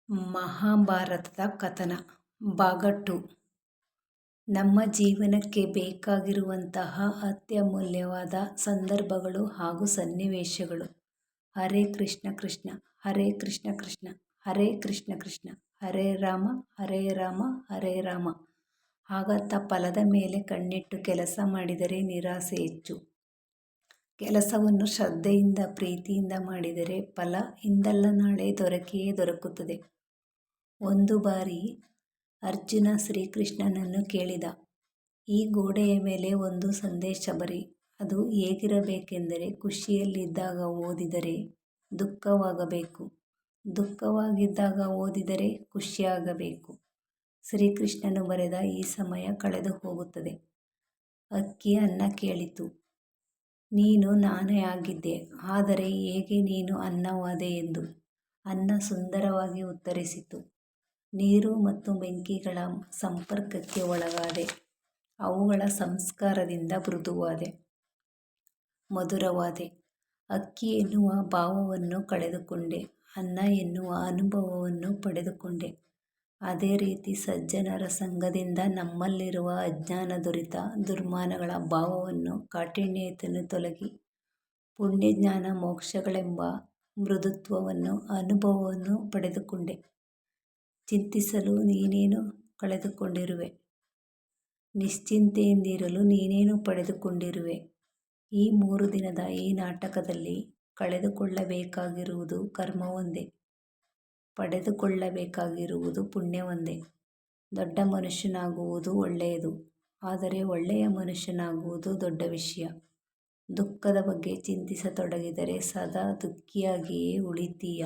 ಮಹಾಭಾರತದ ಕಥನ ಭಾಗ 2. ನಮ್ಮ ಜೀವನಕ್ಕೆ ಬೇಕಾಗಿರುವಂತಹ ಅತ್ಯಮೂಲ್ಯವಾದ ಸಂದರ್ಭಗಳು ಹಾಗೂ ಸನ್ನಿವೇಶಗಳು. ಹರೇ ಕೃಷ್ಣ ಕೃಷ್ಣ ಹರೇ ಕೃಷ್ಣ ಕೃಷ್ಣ ಹರೇ ಕೃಷ್ಣ ಕೃಷ್ಣ ಹರೇ ರಾಮ ಹರೇ ರಾಮ ಹರೇ ರಾಮ. ಹಾಗಂತ ಫಲದ ಮೇಲೆ ಕಣ್ಣಿಟ್ಟು ಕೆಲಸ ಮಾಡಿದರೆ ನಿರಾಸೆ ಹೆಚ್ಚು. ಕೆಲಸವನ್ನು ಶ್ರದ್ಧೆಯಿಂದ ಪ್ರೀತಿಯಿಂದ ಮಾಡಿದರೆ ಫಲ ಇಂದಲ್ಲ ನಾಳೆ ದೊರಕಿಯೇ ದೊರಕುತ್ತದೆ. ಒಂದು ಬಾರಿ ಅರ್ಜುನ ಶ್ರೀಕೃಷ್ಣನನ್ನು ಕೇಳಿದ, ಈ ಗೋಡೆಯ ಮೇಲೆ ಒಂದು ಸಂದೇಶ ಬರಿ. ಅದು ಹೇಗಿರಬೇಕೆಂದರೆ, ಖುಷಿಯಲ್ಲಿದ್ದಾಗ ಓದಿದರೆ ದುಃಖವಾಗಬೇಕು, ದುಃಖವಾಗಿದ್ದಾಗ ಓದಿದರೆ ಖುಷಿಯಾಗಬೇಕು. ಶ್ರೀಕೃಷ್ಣನು ಬರೆದ, ಈ ಸಮಯ ಕಳೆದು ಹೋಗುತ್ತದೆ. ಹಕ್ಕಿ ಅನ್ನ ಕೇಳಿತು, ನೀನು ನಾನೇ ಆಗಿದ್ದೆ, ಆದರೆ ಹೇಗೆ ನೀನು ಅನ್ನವಾದೆ ಎಂದು. ಅನ್ನ ಸುಂದರವಾಗಿ ಉತ್ತರಿಸಿತು, ನೀರು ಮತ್ತು ಬೆಂಕಿಗಳ ಸಂಪರ್ಕಕ್ಕೆ ಒಳಗಾದೆ. ಅವುಗಳ ಸಂಸ್ಕಾರದಿಂದ ಮೃದುವಾದೆ, ಮಧುರವಾದೆ. ಹಕ್ಕಿ ಎನ್ನುವ ಭಾವವನ್ನು ಕಳೆದುಕೊಂಡೆ, ಅನ್ನ ಎನ್ನುವ ಅನುಭವವನ್ನು ಪಡೆದುಕೊಂಡೆ. ಅದೇ ರೀತಿ ಸಜ್ಜನರ ಸಂಗದಿಂದ ನಮ್ಮಲ್ಲಿರುವ ಅಜ್ಞಾನ, ದುರಿತ, ದುರ್ಮಾನಗಳ ಭಾವವನ್ನು, ಕಾಠಿಣ್ಯತೆಯನ್ನು ತೊಲಗಿ ಪುಣ್ಯ, ಜ್ಞಾನ, ಮೋಕ್ಷಗಳೆಂಬ ಮೃದುತ್ವವನ್ನು, ಅನುಭವವನ್ನು ಪಡೆದುಕೊಂಡೆ. ಚಿಂತಿಸಲು ನೀನೇನು ಕಳೆದುಕೊಂಡಿರುವೆ? ನಿಶ್ಚಿಂತೆಯಿಂದಿರಲು ನೀನೇನು ಪಡೆದುಕೊಂಡಿರುವೆ? ಈ 3 ದಿನದ ಈ ನಾಟಕದಲ್ಲಿ ಕಳೆದುಕೊಳ್ಳಬೇಕಾಗಿರುವುದು ಕರ್ಮವೊಂದೇ, ಪಡೆದುಕೊಳ್ಳಬೇಕಾಗಿರುವುದು ಪುಣ್ಯವೊಂದೇ. ದೊಡ್ಡ ಮನುಷ್ಯನಾಗುವುದು ಒಳ್ಳೆಯದು, ಆದರೆ ಒಳ್ಳೆಯ ಮನುಷ್ಯನಾಗುವುದು ದೊಡ್ಡ ವಿಷಯ. ದುಃಖದ ಬಗ್ಗೆ ಚಿಂತಿಸತೊಡಗಿದರೆ ಸದಾ ದುಃಖಿಯಾಗಿಯೇ ಉಳಿತೀಯ.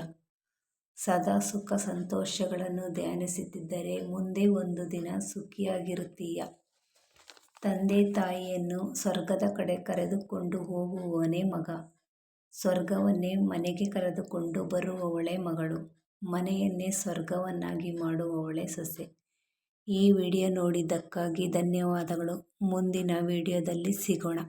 ಸದಾ ಸುಖ ಸಂತೋಷಗಳನ್ನು ಧ್ಯಾನಿಸುತ್ತಿದ್ದರೆ ಮುಂದೆ ಒಂದು ದಿನ ಸುಖಿಯಾಗಿರುತ್ತೀಯ. ತಂದೆ ತಾಯಿಯನ್ನು ಸ್ವರ್ಗದ ಕಡೆ ಕರೆದುಕೊಂಡು ಹೋಗುವವನೇ ಮಗ, ಸ್ವರ್ಗವನ್ನೇ ಮನೆಗೆ ಕರೆದುಕೊಂಡು ಬರುವವಳೇ ಮಗಳು, ಮನೆಯನ್ನೇ ಸ್ವರ್ಗವನ್ನಾಗಿ ಮಾಡುವವಳೇ ಸೊಸೆ. ಈ ವಿಡಿಯೋ ನೋಡಿದ್ದಕ್ಕಾಗಿ ಧನ್ಯವಾದಗಳು. ಮುಂದಿನ ವಿಡಿಯೋದಲ್ಲಿ ಸಿಗೋಣ.